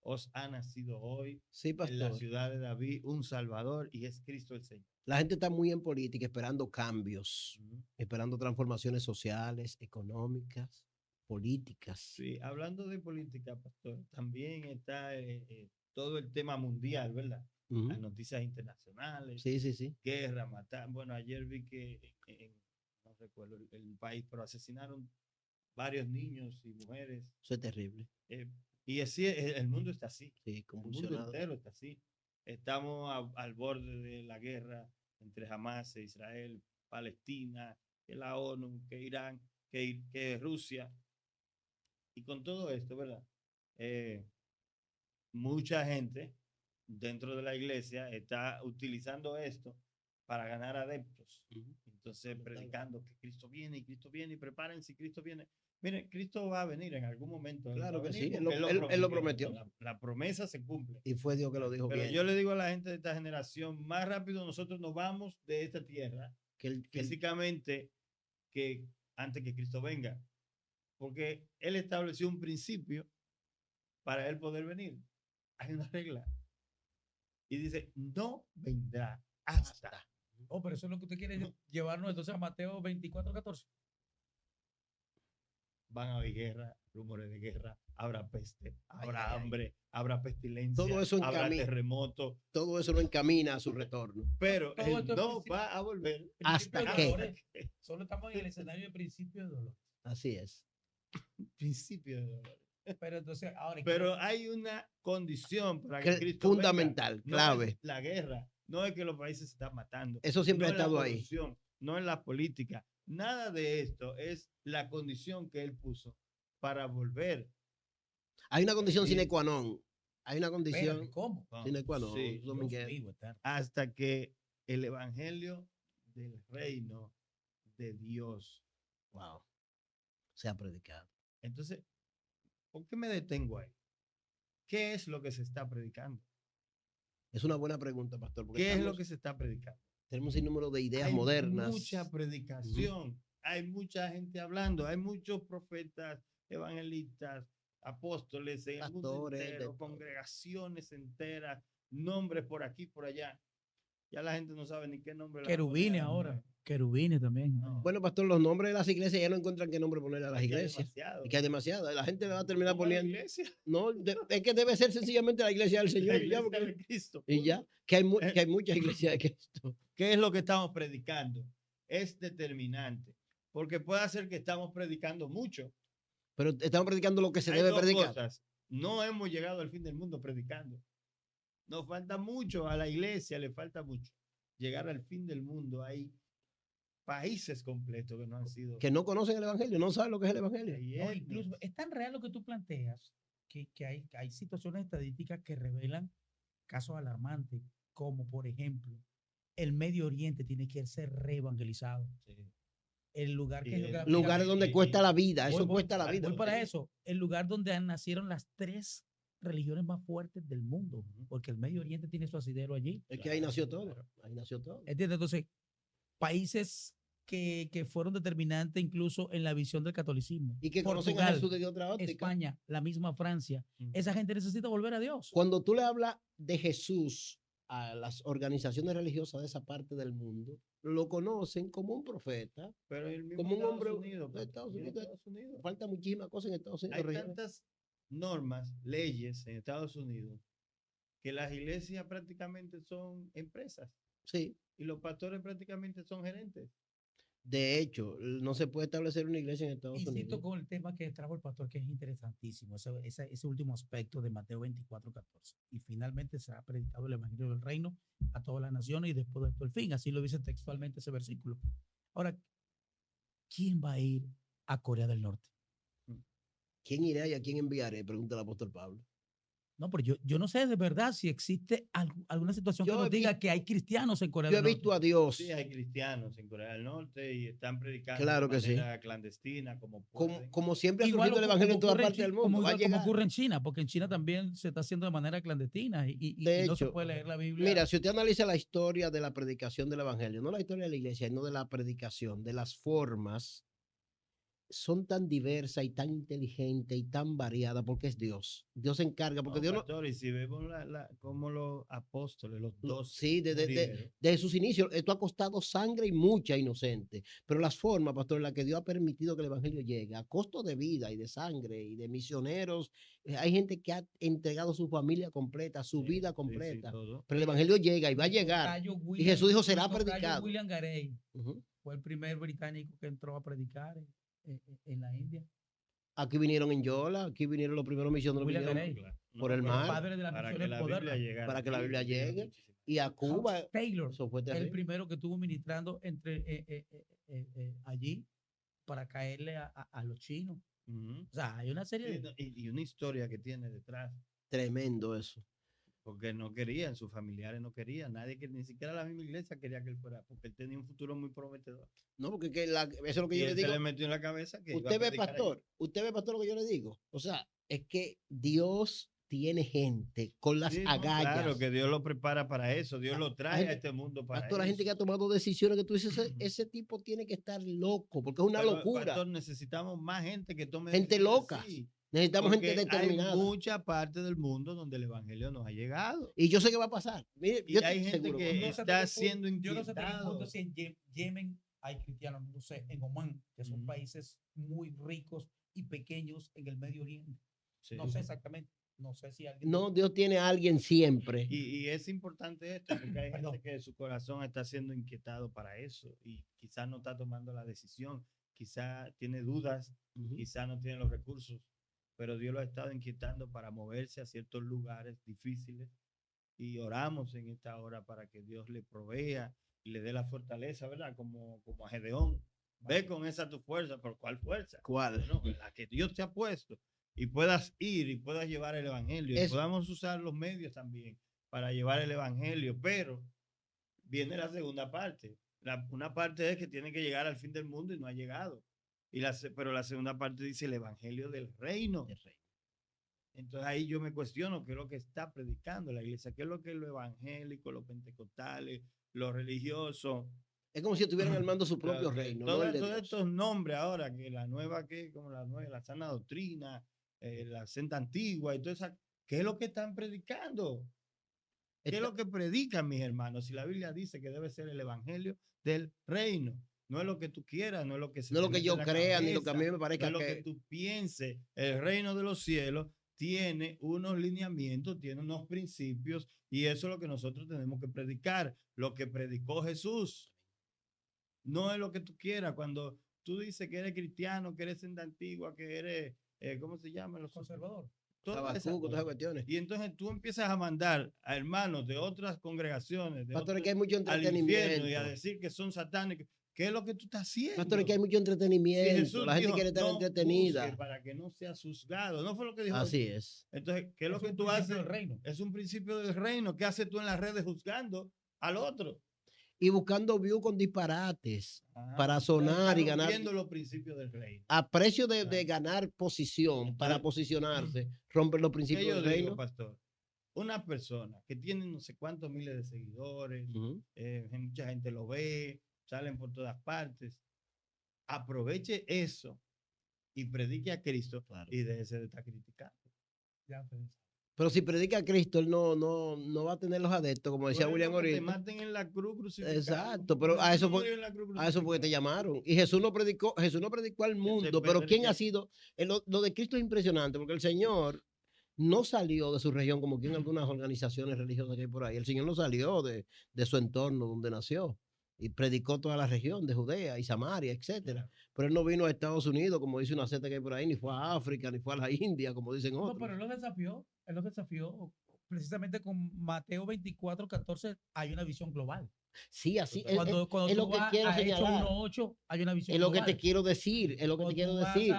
Os ha nacido hoy Sí, en la pastor. ciudad de David un Salvador y es Cristo el Señor. La gente está muy en política esperando cambios, Ujú. esperando transformaciones sociales, económicas, políticas. Sí, hablando de política, pastor, también está todo el tema mundial, ¿verdad? Ujú. Las noticias internacionales, Sí, sí, sí. guerra, matar. Bueno, ayer vi que no recuerdo el país, pero asesinaron varios niños y mujeres. Eso es terrible. Y así el mundo está así. Sí, El mundo convulsionado. entero está así. Estamos al borde de la guerra entre Hamas e Israel, Palestina, que la ONU, que Irán, que Rusia. Y con todo esto, ¿verdad? Mucha gente dentro de la iglesia está utilizando esto para ganar adeptos. Ujú. Entonces, Total. predicando que Cristo viene, y prepárense, Cristo viene. Miren, Cristo va a venir en algún momento. Él Claro va a que venir sí, él porque él lo prometió. La promesa se cumple. Y fue Dios que lo dijo Pero bien. yo le digo a la gente de esta generación, más rápido nosotros nos vamos de esta tierra Que él- físicamente que antes que Cristo venga. Porque Él estableció un principio para Él poder venir. Hay una regla. Y dice, no vendrá hasta. Oh, pero eso es lo que usted quiere No. llevarnos entonces a Mateo 24:14. Van a haber guerra, rumores de guerra, habrá peste, Ay, habrá ay, ay. hambre, habrá pestilencia, Todo eso habrá encamina. terremoto, Todo eso lo encamina a su retorno. pero Todo Él esto es no principio- va a volver. ¿Hasta Principio de qué? dolores. Solo estamos en el escenario de principio de dolor. Así es. Principio de dolor. Pero entonces, ahora. Pero hay una condición para que Que- Cristo fundamental, venga. No clave. es la guerra, no es que los países se están matando. Eso siempre no ha es la estado ahí. corrupción, no es la política. Nada de esto es la condición que Él puso para volver. Hay una condición Sí. sine qua non. Hay una Espérate, condición ¿cómo? sine qua non. Sí, Dios Miguel. mío, eterno. hasta que el evangelio del reino de Dios. Wow. Se ha predicado. Entonces, ¿por qué me detengo ahí? ¿Qué es lo que se está predicando? Es una buena pregunta, pastor. Porque ¿Qué es lo estamos- que se está predicando? tenemos un número de ideas Hay modernas. mucha predicación, hay mucha gente hablando, hay muchos profetas, evangelistas, apóstoles en el mundo Pastores, de entero, todo. congregaciones enteras, nombres por aquí, por allá. Ya la gente no sabe ni qué nombre. le va a poner Querubines a la ahora. mujer. Querubines también. No. Bueno, pastor, los nombres de las iglesias ya no encuentran qué nombre ponerle a las Es que hay iglesias. demasiado. Es que hay demasiada. La gente le va a terminar ¿Cómo es la poniendo. iglesia? No, es que debe ser sencillamente la iglesia del Señor. La y ya, iglesia porque- de Cristo. y ya, que hay muchas iglesias de Cristo. ¿Qué es lo que estamos predicando? Es determinante, porque puede ser que estamos predicando mucho. Pero estamos predicando lo que se Hay debe dos predicar. cosas. No hemos llegado al fin del mundo predicando. Nos falta mucho, a la iglesia le falta mucho. Llegar al fin del mundo, hay países completos que no han sido. Que no conocen el evangelio, no saben lo que es el evangelio. hay No, etnias. incluso es tan real lo que tú planteas que hay situaciones estadísticas que revelan casos alarmantes, como por ejemplo, el Medio Oriente tiene que ser reevangelizado. Sí. El lugar que Y el- geográficamente- Lugares donde cuesta la vida, eso Voy- cuesta la vida. voy para eso. El lugar donde nacieron las 3 religiones más fuertes del mundo, porque el Medio Oriente tiene su asidero allí. Es que ahí nació todo. Ahí nació todo. ¿Entiendes? Entonces, países que fueron determinantes incluso en la visión del catolicismo. Y que conocen a Portugal, Jesús desde otra óptica. España, la misma Francia. Ujú. Esa gente necesita volver a Dios. Cuando tú le hablas de Jesús a las organizaciones religiosas de esa parte del mundo, lo conocen como un profeta. Pero el mismo Como un Estados hombre Unidos, de Estados mismo Unidos. Estados Unidos. Falta muchísimas cosas en Estados Unidos. Hay regiones. tantas normas, leyes en Estados Unidos que las iglesias prácticamente son empresas Sí. y los pastores prácticamente son gerentes. De hecho, no se puede establecer una iglesia en Estados Insisto Unidos. con el tema que trajo el pastor, que es interesantísimo, ese último aspecto de Mateo 24:14. Y finalmente será predicado el Evangelio del Reino a todas las naciones y después de esto el fin. Así lo dice textualmente ese versículo. Ahora, ¿quién va a ir a Corea del Norte? ¿Quién irá y a quién enviaré? Pregunta el apóstol Pablo. No, pero yo no sé de verdad si existe alguna situación que Yo nos he diga visto- que hay cristianos en Corea Yo he del Norte. visto a Dios Sí, hay cristianos en Corea del Norte y están predicando Claro de que sí. manera clandestina como como, pueden. como siempre ha Igual surgido el como evangelio en toda ocurre parte del mundo. como Va a igual como llegar. ocurre en China, porque en China también se está haciendo de manera clandestina y De no se hecho, puede leer la Biblia. Mira, si usted analiza la historia de la predicación del evangelio, no la historia de la iglesia, sino de la predicación, de las formas, son tan diversas y tan inteligentes y tan variadas porque es Dios. Dios se encarga, porque No, Dios no, pastor, y si vemos cómo los apóstoles, los 12 sí, murieron, desde sus inicios, esto ha costado sangre y mucha inocente, pero las formas, pastor, en las que Dios ha permitido que el evangelio llegue, a costo de vida y de sangre y de misioneros, hay gente que ha entregado su familia completa, su sí, vida sí, completa, todo. pero el evangelio llega y va a Mi llegar. tocayo Y William- Jesús dijo, mi será tocayo predicado. William Garey Ujú. fue el primer británico que entró a predicar en la India. Aquí vinieron en Yola, aquí vinieron los primeros misioneros, William vinieron Garey, Claro. por el el mar padre de la Para misión que la Biblia moderna. llegara para que la aquí, Biblia llegaron llegue. muchísimas. Y a Cuba, House Taylor, eso fue el terrible. primero que estuvo ministrando allí para caerle a los chinos. Ujú. O sea, hay una serie Sí, de... no, y una historia que tiene detrás, Tremendo eso. porque no querían, sus familiares no querían, nadie que ni siquiera la misma iglesia quería que él fuera, porque él tenía un futuro muy prometedor. No, porque eso es lo que Y yo le él se digo. le metió en la cabeza que iba a Usted ve, predicar allí. usted ve, pastor, lo que yo le digo. O sea, es que Dios tiene gente con las Sí, no, agallas. claro, que Dios lo prepara para eso, Dios lo trae a gente- este mundo para Pastor, la gente que eso. ha tomado decisiones que tú dices, ese tipo tiene que estar loco, porque es una Pero, locura. pastor, necesitamos más gente que tome Gente decisiones loca. así, Necesitamos gente porque determinada. hay mucha parte del mundo donde el evangelio no ha llegado. Y yo sé que va a pasar. Mire, Y yo hay estoy gente seguro. que No sé hasta está qué siendo yo no sé hasta qué punto inquietado. si en Yemen hay cristianos, no sé, en Omán, que son Ujú. países muy ricos y pequeños en el Medio Oriente. Sí. No sé exactamente, no sé si alguien... No, Dios tiene a alguien siempre. Y es importante esto, porque hay Perdón. gente que su corazón está siendo inquietado para eso y quizás no está tomando la decisión, quizás tiene dudas, Ujú. quizás no tiene los recursos, pero Dios lo ha estado inquietando para moverse a ciertos lugares difíciles y oramos en esta hora para que Dios le provea y le dé la fortaleza, ¿verdad? Como a Gedeón. Ve con esa tu fuerza, ¿por cuál fuerza? ¿Cuál? Bueno, la que Dios te ha puesto y puedas ir y puedas llevar el evangelio y Es- podamos usar los medios también para llevar el evangelio, pero viene la segunda parte. Una parte es que tiene que llegar al fin del mundo y no ha llegado. Pero la segunda parte dice el evangelio del reino. Entonces ahí yo me cuestiono qué es lo que está predicando la iglesia, qué es lo que es lo evangélico, los pentecostales, los religiosos. Es como si estuvieran armando su propio Claro, reino, no el de todos Dios. estos nombres ahora, que la nueva, que como la nueva, la sana doctrina, la senda antigua y todo eso, ¿qué es lo que están predicando? ¿Qué es lo que predican mis hermanos? Si la Biblia dice que debe ser el evangelio del reino, no es lo que tú quieras, no es lo que se No es te lo que mete yo en la crea, ni lo que a mí cabeza, me no parezca es lo que que... tú pienses. El reino de los cielos tiene unos lineamientos, tiene unos principios y eso es lo que nosotros tenemos que predicar, lo que predicó Jesús. No es lo que tú quieras. Cuando tú dices que eres cristiano, que eres senda antigua, que eres, ¿cómo se llama? Los Conservador. todas esas Habacuc, todas esas cosas. cuestiones. Y entonces tú empiezas a mandar a hermanos de otras congregaciones, de Pastor, es otros, que hay mucho al infierno entretenimiento. y a decir que son satánicos. ¿Qué es lo que tú estás haciendo? Pastor, es que hay mucho Si entretenimiento. Jesús La gente dijo, quiere estar no entretenida. busque para que no seas juzgado. ¿No fue lo que dijo Así Jesús? es. Entonces, ¿qué es lo Es que un tú principio haces? del reino. Es un principio del reino. ¿Qué haces tú en las redes juzgando al otro? Y buscando views con disparates para Entonces, sonar y está ganar. rompiendo los principios del reino. A precio de Ajá. ganar posición para Entonces, posicionarse, rompen los ¿Qué principios yo del digo, reino. pastor? Una persona que tiene no sé cuántos miles de seguidores, Ujú. mucha gente lo ve, salen por todas partes. Aproveche eso y predique a Cristo Claro. y déjese de estar criticando. Ya, pues. Pero si predica a Cristo, él no va a tener los adeptos, como decía Bueno, William que te ahorita. maten en la cruz crucificado. Exacto, pero Jesús a eso no fue, murió en la cruz a eso fue que te crucificado. llamaron. Y Jesús no predicó al mundo, pero depende de ¿quién qué. ha sido? Lo de Cristo es impresionante, porque el Señor no salió de su región como que en algunas organizaciones religiosas que hay por ahí. El Señor no salió de su entorno donde nació y predicó toda la región de Judea y Samaria, etcétera. Claro. Pero él no vino a Estados Unidos, como dice una secta que hay por ahí, ni fue a África, ni fue a la India, como dicen No, otros. pero él los desafió precisamente con Mateo 24:14 hay una visión global. Sí, así Cuando es lo tú que vas quiero a Hechos señalar. 1:8 hay una visión Es lo que global. te quiero decir, es lo que te Cuando quiero tú vas decir.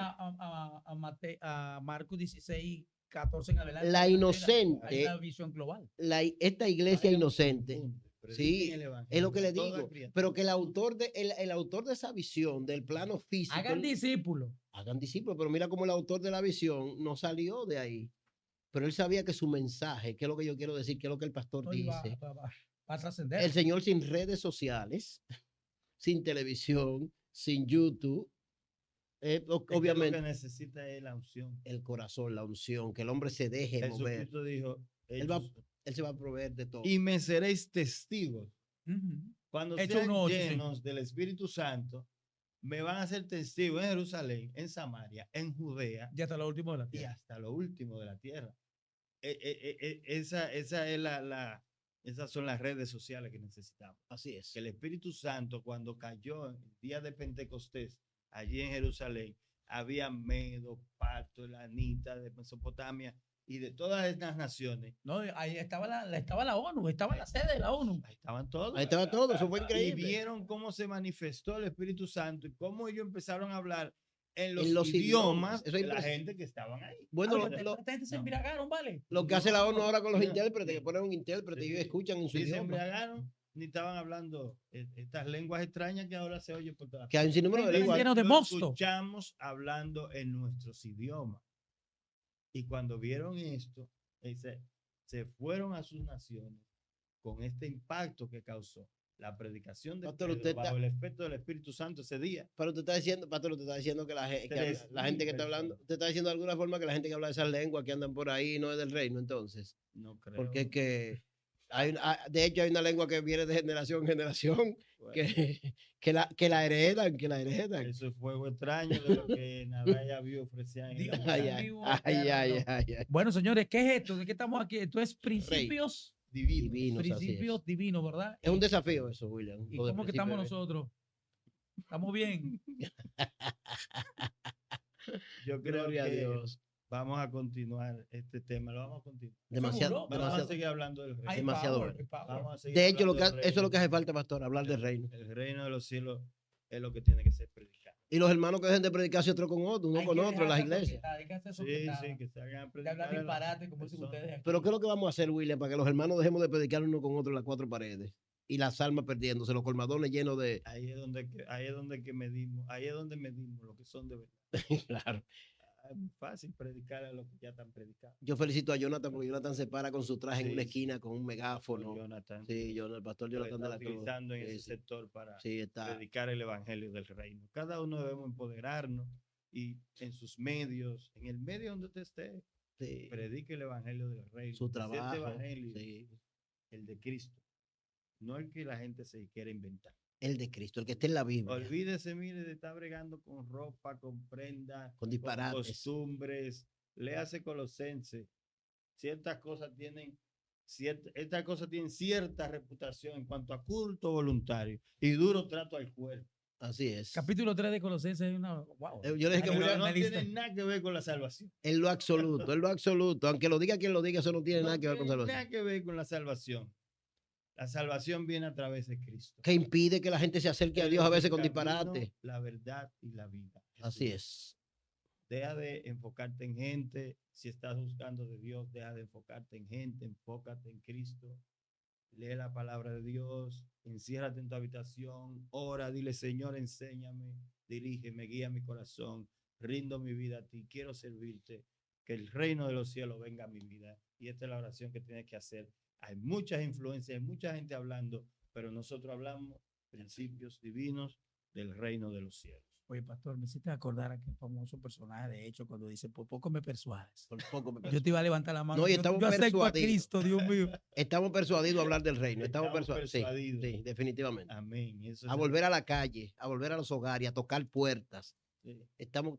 a Marcos 16:14 en adelante, La hay inocente, una visión global. esta iglesia Vayan por el inocente, mundo, prediquen sí, el es evangelio lo que le a toda digo, criatura. pero que el autor de esa visión del plano físico, Hagan discípulos. hagan discípulos, pero mira cómo el autor de la visión no salió de ahí, pero él sabía que su mensaje, que es lo que yo quiero decir, que es lo que el pastor Hoy va dice, a trascender. el Señor sin redes sociales, sin televisión, sin YouTube, Es que lo que Obviamente, necesita es la unción. el corazón, la unción, que el hombre se deje mover. Jesucristo dijo, Él, va, ellos, él se va a proveer de todo. y me seréis testigos. Ujú. Cuando Hechos sean 1:8, sí. llenos del Espíritu Santo, me van a ser testigos en Jerusalén, en Samaria, en Judea Ya hasta lo último de la y tierra. hasta lo último de la tierra. Esa es esas son las redes sociales que necesitamos. Así es. Que el Espíritu Santo, cuando cayó el día de Pentecostés, allí en Jerusalén, había medos, partos, elamitas de Mesopotamia y de todas estas naciones. No, ahí estaba la ONU, estaba la sede de la ONU. Ahí estaban todos. Ahí estaba todo, eso fue Y increíble. vieron cómo se manifestó el Espíritu Santo y cómo ellos empezaron a hablar en los, En los idiomas, idiomas eso es de la impresionante. gente que estaban ahí. Bueno, Esta gente se no. embriagaron, ¿vale? lo que hace la ONU No, ahora con los no, intérpretes, que sí. ponen un intérprete y Sí, ellos escuchan en su Sí, se idioma. embriagaron, ni estaban hablando estas lenguas extrañas que ahora se oyen por todas Que hay un sinnúmero de Ven, lenguas. lleno de Lo mosto. escuchamos hablando en nuestros idiomas. Y cuando vieron esto, se fueron a sus naciones con este impacto que causó la predicación de Pastor, Pedro usted está- bajo el efecto del Espíritu Santo ese día. Pero usted está diciendo, Pastor, usted está diciendo que la gente que 3.000 gente que está personas. hablando, usted está diciendo de alguna forma que la gente que habla de esas lenguas que andan por ahí no es del reino, entonces. No creo. Porque es que de hecho hay una lengua que viene de generación en generación Bueno, que la heredan, que la heredan. eso es fuego extraño de lo que Nadaya vio ofrecía en el Dios Ay, mío, ay, vivo, ay, eterno. ay, ay, ay. Bueno, señores, ¿qué es esto? ¿De qué estamos aquí? Esto es principios, divino. Divinos, así es. principios divinos, ¿verdad? Es un desafío eso, William. ¿Y lo de cómo que principio estamos de- nosotros? ¿Estamos bien? Yo creo Gloria a que Dios. vamos a continuar este tema, lo vamos a continuar. Demasiado, Seguro, Vamos a demasiado. seguir hablando del reino. Hay Demasiado power, bueno. hay power. Vamos a seguir De hecho, hablando del eso es lo que hace reino. falta, pastor, hablar del reino. El reino de los cielos es lo que tiene que ser predicado. Y los hermanos que dejen de predicarse otro con otro, uno Hay con que otro en las dejarse iglesias. soquetar, hay que hacer Sí, soquetada, sí, que se hagan a de predicar. hablar a las disparate, como dicen personas. ustedes aquí. Pero ¿qué es lo que vamos a hacer, William, para que los hermanos dejemos de predicar uno con otro en las cuatro paredes? Y las almas perdiéndose, los colmadones llenos de... Ahí es donde que medimos, ahí es donde medimos lo que son de verdad. Claro. Es muy fácil predicar a los que ya están predicando. Yo felicito a Jonathan porque Jonathan se para con su traje en una Sí, esquina con un megáfono. Jonathan. Sí, el pastor lo Jonathan de está la Cruz. utilizando en Sí, ese sí. sector para Sí, está. predicar el evangelio del reino. Cada uno debemos empoderarnos y en sus medios, en el medio donde usted esté, Sí. predique el evangelio del reino. Su Ese trabajo. evangelio, Sí. el de Cristo, no el que la gente se quiere inventar. El de Cristo, el que esté en la Biblia. Olvídese, mire, de estar bregando con ropa, con prenda, Con disparates. costumbres. Léase Colosense. Estas cosas tienen cierta reputación en cuanto a culto voluntario y duro trato al cuerpo. Así es. Capítulo 3 de Colosenses es una... Wow. Yo le dije que Hay Pero William- no una lista. tiene nada que ver con la salvación. en lo absoluto, en lo absoluto. Aunque lo diga quien lo diga, eso no tiene No nada que ver con tiene salvación. nada que ver con la salvación. La salvación viene a través de Cristo. Que impide que la gente se acerque a Él Dios a es veces el con camino, disparate. la verdad y la vida. Así Jesús. es. Deja de enfocarte en gente. Si estás buscando de Dios, deja de enfocarte en gente, enfócate en Cristo. Lee la palabra de Dios, enciérrate en tu habitación, ora, dile, Señor, enséñame, dirígeme, guía mi corazón, rindo mi vida a ti, quiero servirte, que el reino de los cielos venga a mi vida. Y esta es la oración que tienes que hacer. Hay muchas influencias, hay mucha gente hablando, pero nosotros hablamos principios divinos del reino de los cielos. Oye, pastor, me hiciste acordar a aquel famoso personaje, de hecho, cuando dice, por poco me persuades. Por poco me Yo te iba a levantar la mano. No, y yo estamos acepto a persuadidos. Cristo, Dios mío. Estamos persuadidos a hablar del reino. Estamos Estamos persuadidos. persuadidos. Sí, definitivamente. Amén. Eso A es- volver a la calle, a volver a los hogares, a tocar puertas. Sí.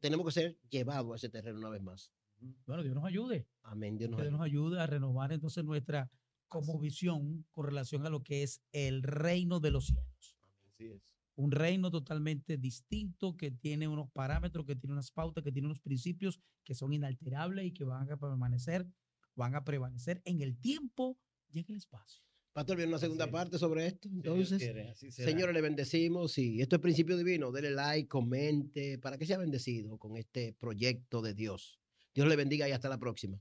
Tenemos que ser llevados a ese terreno una vez más. Ujú. Bueno, Dios nos ayude. Amén. Dios nos Que Dios nos ayude. ayude a renovar entonces nuestra como visión con relación a lo que es el reino de los cielos. Así es. Un reino totalmente distinto que tiene unos parámetros, que tiene unas pautas, que tiene unos principios que son inalterables y que van a prevalecer en el tiempo y en el espacio. Pastor, viene una segunda Así es. parte sobre esto. Si Dios Entonces, quiere, así será. señores, le bendecimos. Y esto es Principio Divino. Dele like, comente, para que sea bendecido con este proyecto de Dios. Dios le bendiga y hasta la próxima.